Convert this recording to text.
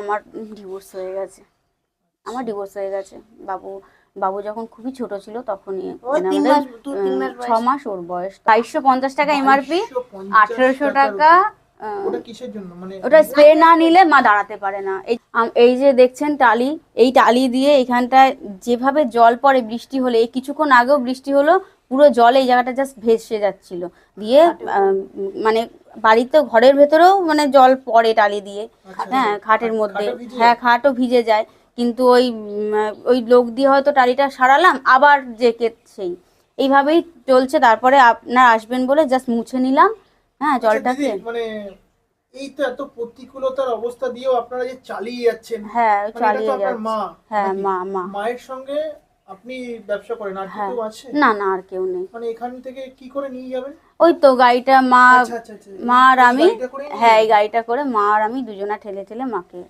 আমার ডিভোর্স হয়ে গেছে। আমার ডিভোর্স হয়ে গেছে। বাবু বাবু যখন খুবই ছোট ছিল তখনই ওই মানে 3 আমাদের মাস 2-3 মাস 6 বয়স। মাস ওর বয়স। 2250 টাকা এমআরপি, 2250 1800 টাকার টাকা। উপর। আহ, ওটা কিসের জন্য মানে ওটা স্প্রে না নিলে মা দাঁড়াতে পারে না। এই যে দেখছেন টালি, এই টালি দিয়ে এখানটায় যেভাবে জল পড়ে বৃষ্টি হলে, এই কিছুক্ষণ আগেও বৃষ্টি হলো, পুরো জলে এই জায়গাটা জাস্ট ভেসে যাচ্ছিল দিয়ে মানে বাড়িতে ঘরের ভেতরেও মানে জল পড়ে টালি দিয়ে। আচ্ছা, হ্যাঁ, আচ্ছা। খাটের মধ্যে। খাটও ভিজে হ্যাঁ, যায়? খাটও ভিজে যায়। কিন্তু ওই লোক দিয়ে হয়তো টালিটা সারালাম, আবার জেকে সেই এইভাবেই চলছে। তারপরে আপনার আসবেন বলে জাস্ট মুছে নিলাম, হ্যাঁ, আচ্ছা দিদি, জলটাকে। মানে এই তো এত প্রতিকূলতার অবস্থা দিয়েও আপনারা যে চালিয়ে যাচ্ছেন, হ্যাঁ, মানে এটা তো চালিয়ে আপনার যাচ্ছে। মা হ্যাঁ, নাকি? মা। মায়ের সঙ্গে আপনি ব্যবসা করেন, আর কি হ্যাঁ, কেউ আছে? না না, আর কেউ নেই। মানে এখান থেকে কি করে নিয়ে যাবেন ওই এটা? তো গাড়িটা মা, আচ্ছা আচ্ছা আচ্ছা, মা আর এই আমি। গাড়িটা করে নিয়ে হ্যাঁ, এই যাবেন? গাড়িটা করে মা আর আমি দুজনা ঠেলে ঠেলে মাকে